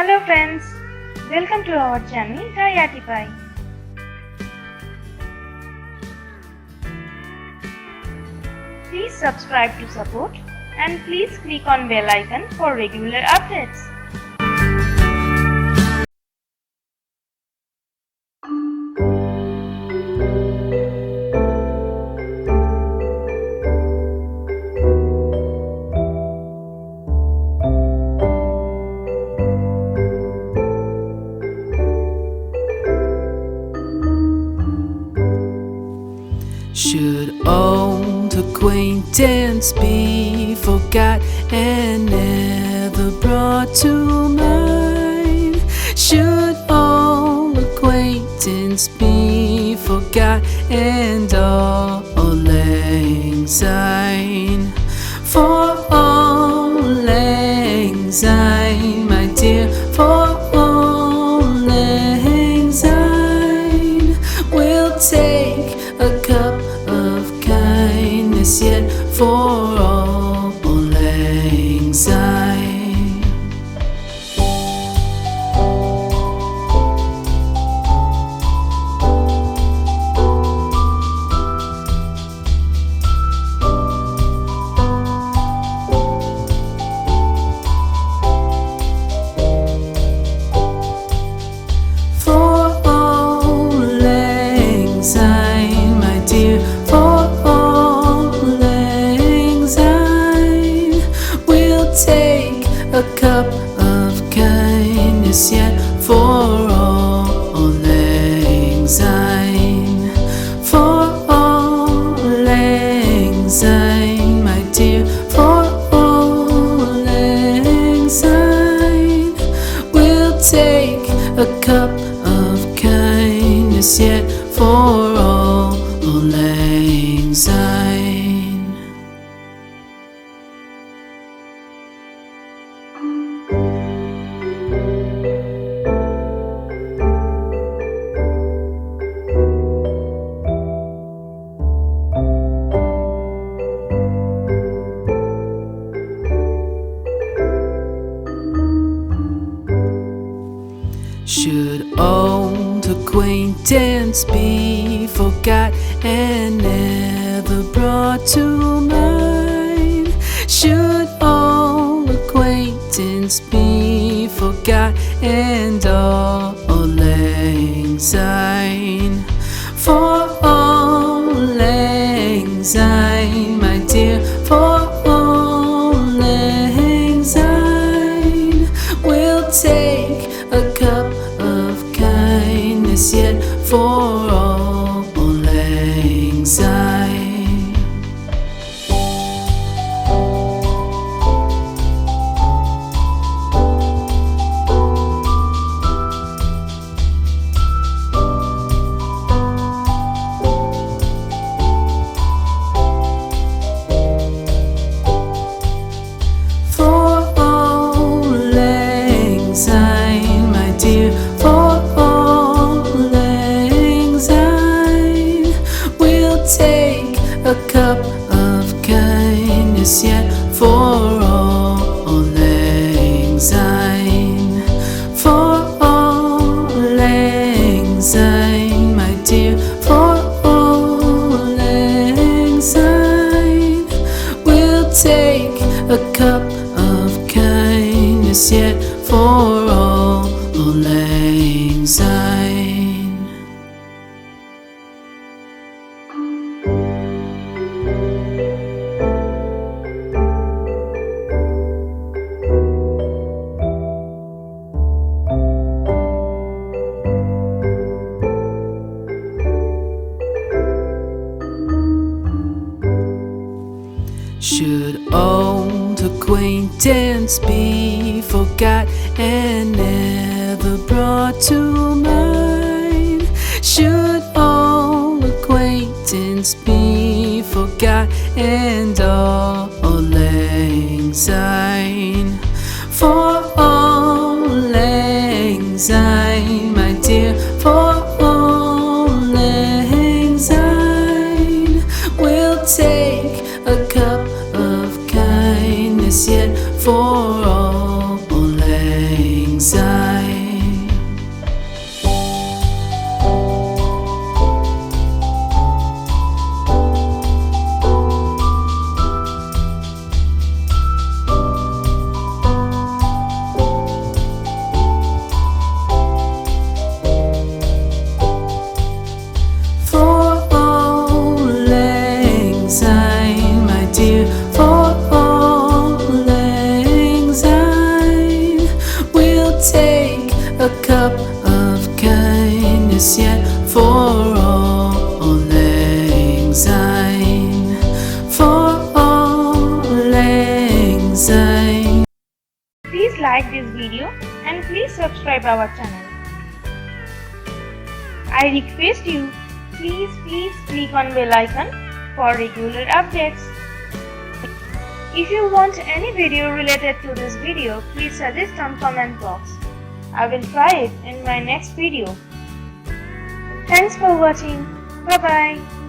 Hello friends, welcome to our channel DiyArtiePie. Please subscribe to support and please click on bell icon for regular updates. Should old acquaintance be forgot and never brought to mind? Should old acquaintance be forgot and all lang syne? For all lang syne, my dear, for all lang syne, we'll take a cup of kindness yet for all lang syne. For all lang syne, my dear, for all lang syne, we'll take a cup of kindness yet for all lang syne. For all lang syne, my dear, for all lang syne, we'll take a cup of kindness yet for all lang syne. Should old acquaintance be forgot and never brought to mind? Should old acquaintance be forgot and all lang syne? For all lang syne, my dear, for all lang syne, we'll take a cup of kindness yet for all lang syne. For all lang syne, my dear, for all lang syne, we'll take a cup of kindness yet for all lang syne. For all lang syne, my dear, for all lang syne, we'll take a cup of kindness yet for all lang syne. Should old acquaintance be forgot and never brought to mind? Should old acquaintance be forgot and all lang syne? For all lang syne, my dear, for all lang syne, we'll take a cup of kindness yet for all lang syne. a cup of kindness yet for all lang syne, for all lang syne. Please like this video and please subscribe our channel. I request you, please click on bell icon for regular updates. If you want any video related to this video, please suggest on comment box. I will try it in my next video. Thanks for watching. Bye bye.